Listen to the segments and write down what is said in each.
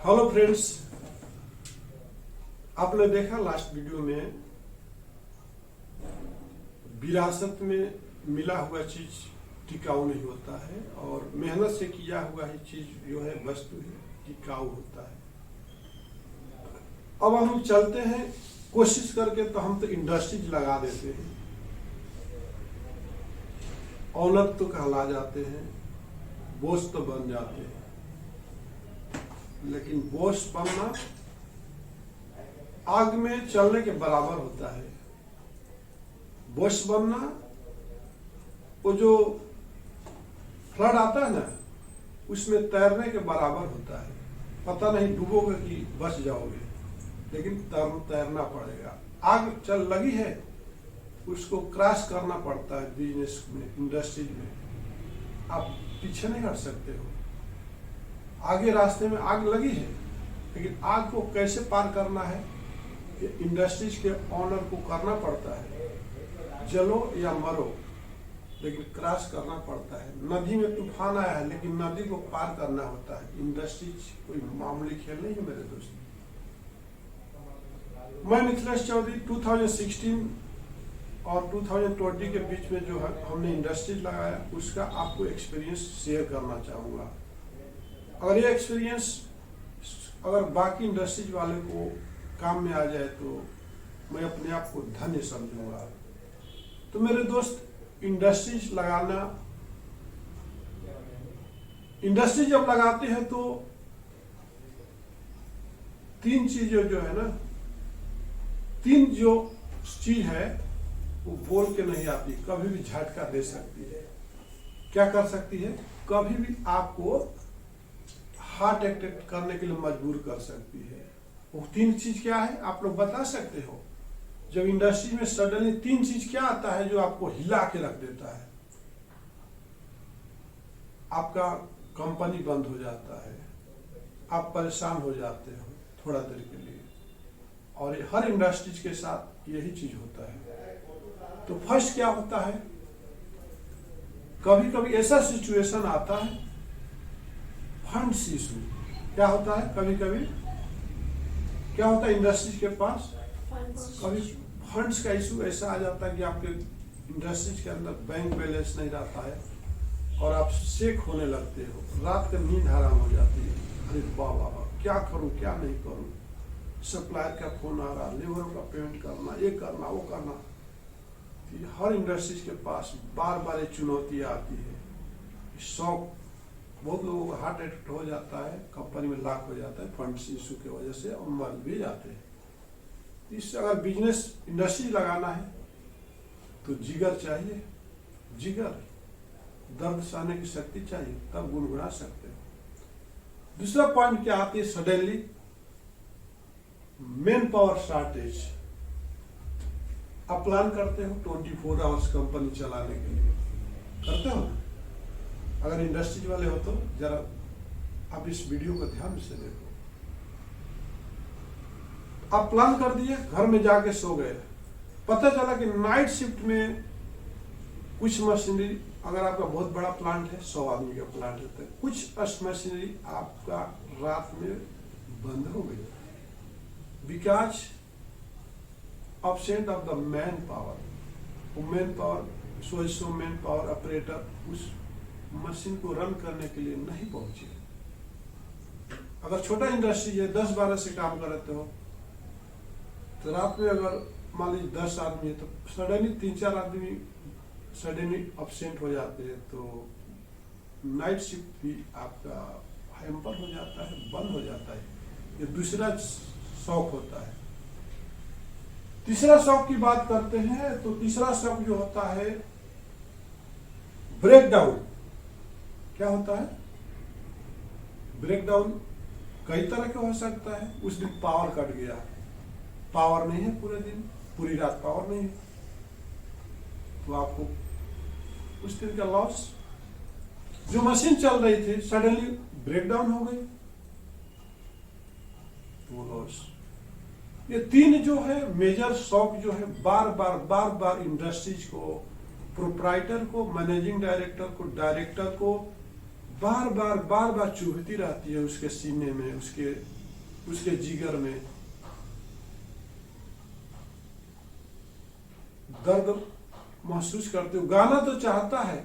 Hello friends, आपने देखा last video में विरासत में मिला हुआ चीज टिकाऊ नहीं होता है और मेहनत से किया हुआ ही चीज जो है वस्तु है टिकाऊ होता है। अब हम चलते हैं कोशिश करके, तो हम तो इंडस्ट्रीज लगा देते हैं, ऑनर तो कहला जाते हैं, बॉस तो बन जाते हैं, लेकिन बॉस बनना आग में चलने के बराबर होता है। बॉस बनना वो जो फ्लड आता है ना, उसमें तैरने के बराबर होता है। पता नहीं डूबोगे कि बच जाओगे, लेकिन तैरना पड़ेगा। आग चल लगी है, उसको क्रॉस करना पड़ता है। बिजनेस में, इंडस्ट्रीज में आप पीछे नहीं हट सकते हो। आगे रास्ते में आग लगी है, लेकिन आग को कैसे पार करना है, ये इंडस्ट्रीज के ऑनर को करना पड़ता है। जलो या मरो, लेकिन क्रॉस करना पड़ता है। नदी में तूफान आया है, लेकिन नदी को पार करना होता है। इंडस्ट्रीज कोई मामूली खेल नहीं है मेरे दोस्त। मैं मिथिलेश चौधरी 2016 और 2020 के बीच में जो है हमने इंडस्ट्रीज लगाया, उसका आपको एक्सपीरियंस शेयर करना चाहूँगा। अगर ये एक्सपीरियंस अगर बाकी इंडस्ट्रीज वाले को काम में आ जाए तो मैं अपने आप को धन्य समझूंगा। तो मेरे दोस्त, इंडस्ट्रीज जब लगाते हैं तो तीन चीजें जो है ना, तीन जो चीज है वो बोल के नहीं आती, कभी भी झटका दे सकती है। क्या कर सकती है? कभी भी आपको हार्ट अटैक करने के लिए मजबूर कर सकती है। वो तीन चीज क्या है, आप लोग बता सकते हो? जब इंडस्ट्री में सडनली तीन चीज क्या आता है जो आपको हिला के रख देता है? आपका कंपनी बंद हो जाता है, आप परेशान हो जाते हो थोड़ा देर के लिए, और हर इंडस्ट्रीज के साथ यही चीज होता है। तो फर्स्ट क्या होता है, कभी कभी ऐसा सिचुएशन आता है, फंड्स इशू। क्या होता है? कभी कभी क्या होता है इंडस्ट्रीज के पास? कभी फंड्स का इशू ऐसा आ जाता है कि आपके इंडस्ट्रीज के अंदर बैंक बैलेंस नहीं रहता है और आप शेक होने लगते हो। रात का नींद हराम हो जाती है। अरे बाबा, क्या करूं क्या नहीं करूं, सप्लायर का फोन आ रहा, लेबर का पेमेंट करना, ये करना वो करना। हर इंडस्ट्रीज के पास बार बार ये चुनौती आती है। शौक, बहुत लोगों को हार्ट अटैक हो जाता है, कंपनी में लॉक हो जाता है फंड्स इशू की वजह से, और मर भी जाते हैं। इससे अगर बिजनेस इंडस्ट्री लगाना है तो जिगर चाहिए, जिगर, दर्द सहने की शक्ति चाहिए, तब गुनगुना सकते हो। दूसरा पॉइंट क्या आती है, सडनली मैन पावर शॉर्टेज। आप प्लान करते हो 24 आवर्स कंपनी चलाने के लिए, करते हो ना? अगर इंडस्ट्रीज वाले हो तो जरा आप इस वीडियो को ध्यान से देखो। आप प्लान कर दिए, घर में जाके सो गए, पता चला कि नाइट शिफ्ट में कुछ मशीनरी, अगर आपका बहुत बड़ा प्लांट है, 100 आदमी का प्लांट है, तो कुछ मशीनरी आपका रात में बंद हो गई, because absent of the man power. वो man power, so man power operator उस मशीन को रन करने के लिए नहीं पहुंचे। अगर छोटा इंडस्ट्री है, 10-12 से काम करते हो, तो रात में अगर मान लीजिए 10 आदमी है, तो सडनली 3-4 आदमी सडनली एब्सेंट हो जाते हैं, तो नाइट शिफ्ट भी आपका हैम्पर हो जाता है, बंद हो जाता है। ये दूसरा शौक होता है। तीसरा शौक की बात करते हैं, तो तीसरा शौक जो होता है, ब्रेकडाउन। क्या होता है ब्रेकडाउन? कई तरह के हो सकता है। उस दिन पावर कट गया, पावर नहीं है पूरे दिन, पूरी रात पावर नहीं है, तो आपको उस दिन का लॉस। जो मशीन चल रही थी सडनली ब्रेकडाउन हो गई, वो लॉस। ये तीन जो है मेजर शॉक जो है बार बार इंडस्ट्रीज को, प्रोप्राइटर को, मैनेजिंग डायरेक्टर को, डायरेक्टर को बार बार चुभती रहती है उसके सीने में, उसके जिगर में। दर्द महसूस करते हो, गाना तो चाहता है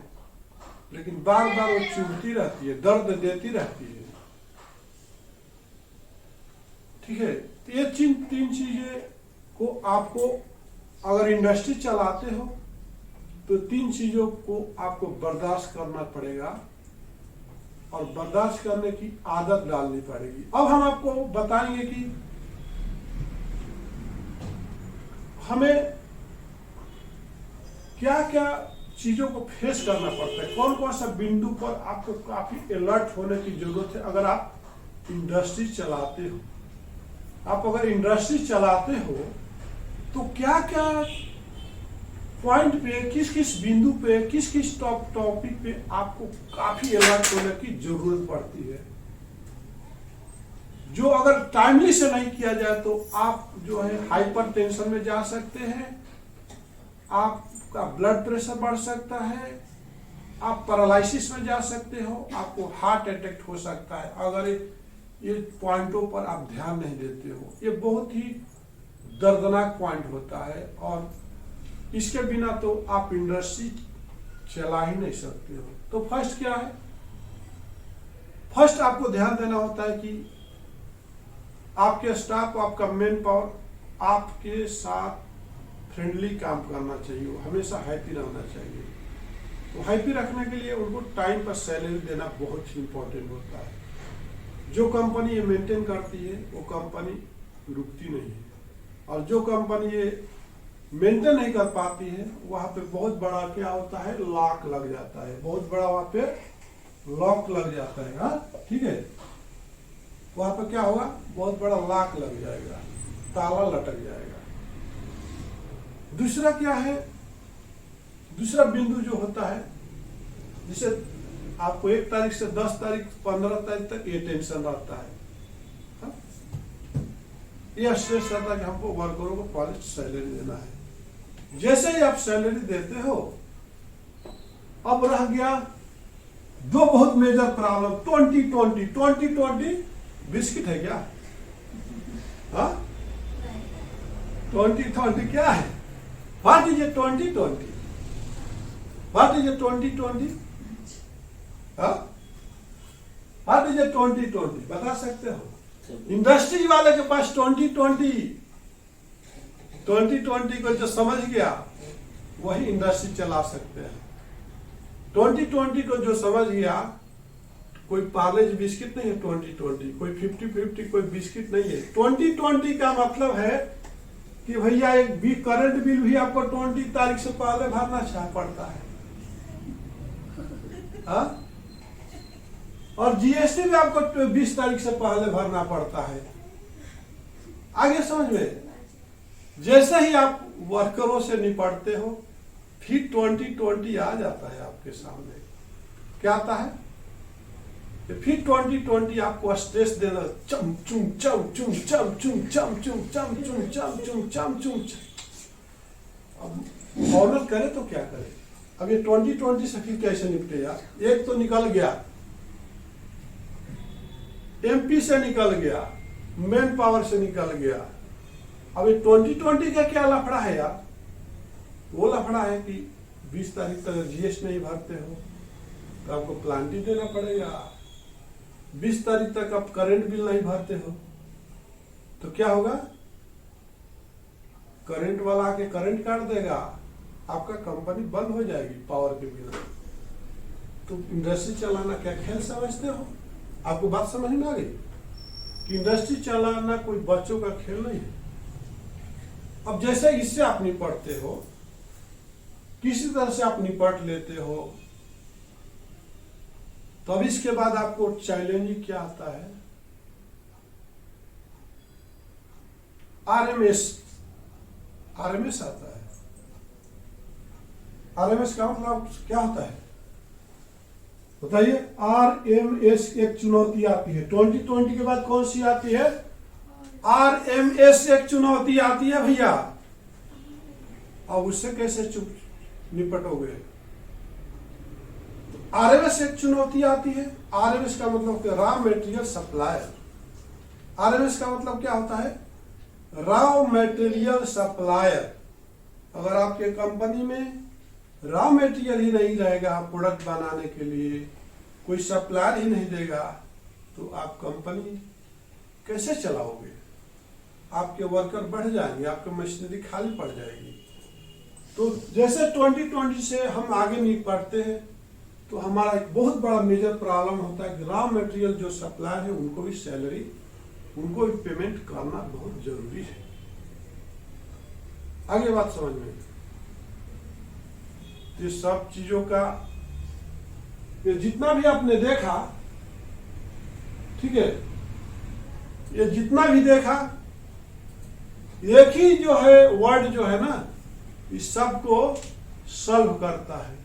लेकिन बार बार वो चुभती रहती है, दर्द देती रहती है। ठीक है, तो ये तीन चीजें को आपको, अगर इंडस्ट्री चलाते हो तो तीन चीजों को आपको बर्दाश्त करना पड़ेगा और बर्दाश्त करने की आदत डालनी पड़ेगी। अब हम आपको बताएंगे कि हमें क्या क्या चीजों को फेस करना पड़ता है, कौन कौन सा बिंदु पर आपको काफी अलर्ट होने की जरूरत है अगर आप इंडस्ट्री चलाते हो। आप अगर इंडस्ट्री चलाते हो तो क्या क्या पॉइंट पे, किस किस बिंदु पे, किस किस टॉपिक पे आपको काफी अलर्ट होने की जरूरत पड़ती है। जो अगर टाइमली से नहीं किया जाए तो आप जो है हाइपर टेंशन में जा सकते हैं, आपका ब्लड प्रेशर बढ़ सकता है, आप पैरालिसिस में जा सकते हो, आपको हार्ट अटैक हो सकता है अगर ये पॉइंटों पर आप ध्यान नहीं देते हो। ये बहुत ही दर्दनाक पॉइंट होता है और इसके बिना तो आप इंडस्ट्री चला ही नहीं सकते हो। तो फर्स्ट क्या है, फर्स्ट आपको ध्यान देना होता है कि आपके स्टाफ, आपका मैन पावर आपके साथ फ्रेंडली काम करना चाहिए, हमेशा हैप्पी रहना चाहिए। तो हैप्पी रखने के लिए उनको टाइम पर सैलरी देना बहुत ही इंपॉर्टेंट होता है। जो कंपनी ये मेंटेन करती है वो कंपनी रुकती नहीं है, और जो कंपनी ये मेंटेन नहीं कर पाती है वहां पे बहुत बड़ा क्या होता है, लॉक लग जाता है, बहुत बड़ा वहां पे लॉक लग जाता है। हाँ ठीक है, वहां पे क्या होगा, बहुत बड़ा लॉक लग जाएगा, ताला लटक जाएगा। दूसरा क्या है, दूसरा बिंदु जो होता है, जिसे आपको 1 तारीख से 10 तारीख 15 तारीख तक ये टेंशन रहता है, हाँ? ये स्ट्रेस रहता है कि हमको वर्करों को पहले सैलरी देना है। जैसे ही आप सैलरी देते हो, अब रह गया दो बहुत मेजर प्रॉब्लम, 2020 बिस्किट है क्या? हाँ 2020 क्या है? What is a 2020? What is a 2020? What is a 2020 बता सकते हो? इंडस्ट्री वाले के पास 2020 को जो समझ गया वही इंडस्ट्री चला सकते हैं। 2020 को जो समझ गया, कोई पार्लेज बिस्किट नहीं है 2020, कोई 50-50 कोई बिस्किट नहीं है। 2020 का मतलब है कि भैया एक करंट बिल भी आपको 20 तारीख से पहले भरना पड़ता है, हाँ? और जीएसटी भी आपको 20 तारीख से पहले भरना पड़ता है। आगे समझ में, जैसे ही आप वर्करों से निपटते हो फिर 2020 आ जाता है आपके सामने। क्या आता है? फिर 2020 आपको स्ट्रेस देना, चम चुम चम चुम चम चुम चम चुम चम चुम चम चुम चम चुम। अब औरत करे तो क्या करे? अब ये 2020 से फिर कैसे निपटे यार? एक तो निकल गया, एमपी से निकल गया, मैन पावर से निकल गया। अब ये 2020 का क्या लफड़ा है यार? वो लफड़ा है कि 20 तारीख तक जीएसटी नहीं भरते हो तो आपको प्लांटी देना पड़ेगा। 20 तारीख तक आप करंट बिल नहीं भरते हो तो क्या होगा? करंट वाला आके करंट काट देगा, आपका कंपनी बंद हो जाएगी पावर के बिना। तो इंडस्ट्री चलाना क्या खेल समझते हो? आपको बात समझ में आ गई कि इंडस्ट्री चलाना कोई बच्चों का खेल नहीं है। अब जैसे इससे आप निपटते हो, किसी तरह से आप निपट लेते हो, तो अब इसके बाद आपको चैलेंज क्या आता है? आरएमएस आता है। आरएमएस का मतलब क्या होता है बताइए? आरएमएस एक चुनौती आती है। 2020 के बाद कौन सी आती है? आरएमएस एक चुनौती आती है भैया। अब उससे कैसे निपटोगे? आरएमएस एक चुनौती आती है। आरएमएस का मतलब क्या? Raw material supplier. आरएमएस का मतलब क्या होता है? Raw material supplier. अगर आपके कंपनी में रॉ मेटेरियल ही नहीं रहेगा प्रोडक्ट बनाने के लिए, कोई सप्लायर ही नहीं देगा, तो आप कंपनी कैसे चलाओगे? आपके वर्कर बढ़ जाएंगे, आपकी मशीनरी खाली पड़ जाएगी। तो जैसे 2020 से हम आगे नहीं बढ़ते हैं तो हमारा एक बहुत बड़ा मेजर प्रॉब्लम होता है कि रॉ मटेरियल जो सप्लायर है उनको भी सैलरी, उनको भी पेमेंट करना बहुत जरूरी है। आगे बात समझ में? ये सब चीजों का, ये जितना भी आपने देखा, ठीक है, ये जितना भी देखा, एक ही जो है वर्ड जो है ना, इस सब को सॉल्व करता है।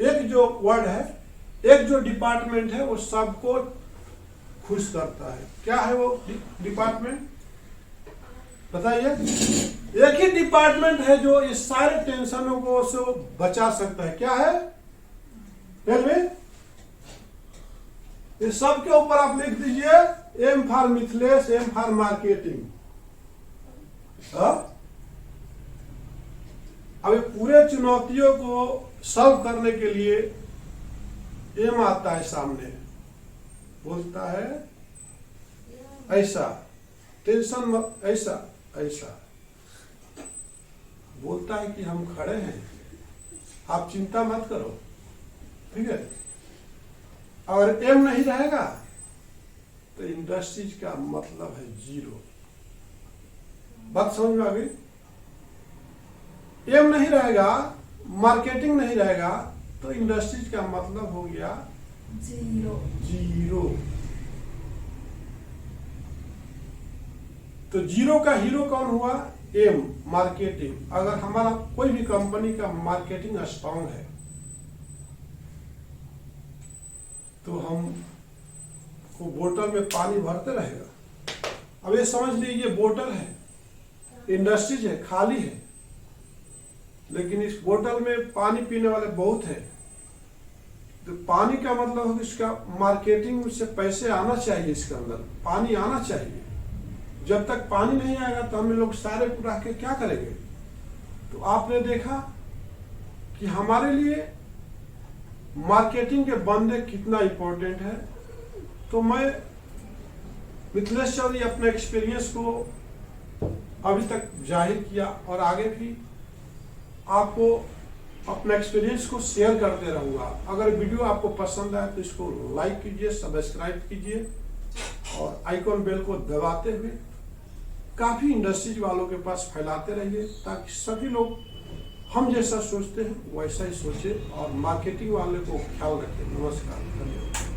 एक जो वर्ड है, एक जो डिपार्टमेंट है, वो सबको खुश करता है। क्या है वो डिपार्टमेंट? बताइए। एक ही डिपार्टमेंट है जो इस सारे टेंशनों को से बचा सकता है। क्या है? रेलवे। इस सब के ऊपर आप लिख दीजिए M for Mithilesh, M for marketing. अब पूरे चुनौतियों को सॉल्व करने के लिए एम आता है सामने, बोलता है ऐसा, टेंशन मत, ऐसा ऐसा बोलता है कि हम खड़े हैं, आप चिंता मत करो, ठीक है। अगर एम नहीं रहेगा तो इंडस्ट्रीज का मतलब है जीरो। बात समझ में आ गई? एम नहीं रहेगा, मार्केटिंग नहीं रहेगा, तो इंडस्ट्रीज का मतलब हो गया जीरो। जीरो। तो जीरो का हीरो कौन हुआ? M, marketing. अगर हमारा कोई भी कंपनी का मार्केटिंग स्ट्रांग है तो हम को बोतल में पानी भरते रहेगा। अब ये समझ लीजिए बोतल है, इंडस्ट्रीज है, खाली है, लेकिन इस बोतल में पानी पीने वाले बहुत हैं। तो पानी का मतलब है कि इसका मार्केटिंग से पैसे आना चाहिए, इसके अंदर पानी आना चाहिए। जब तक पानी नहीं आएगा तो हम लोग सारे पूरा के क्या करेंगे? तो आपने देखा कि हमारे लिए मार्केटिंग के बंदे कितना इंपॉर्टेंट है। तो मैं मिथिलेश चौधरी अपने एक्सपीरियंस को अभी तक जाहिर किया और आगे भी आपको अपने एक्सपीरियंस को शेयर करते रहूंगा। अगर वीडियो आपको पसंद आए तो इसको लाइक कीजिए, सब्सक्राइब कीजिए और आइकॉन बेल को दबाते हुए काफी इंडस्ट्रीज वालों के पास फैलाते रहिए, ताकि सभी लोग हम जैसा सोचते हैं वैसा ही सोचे और मार्केटिंग वाले को ख्याल रखें। नमस्कार, धन्यवाद।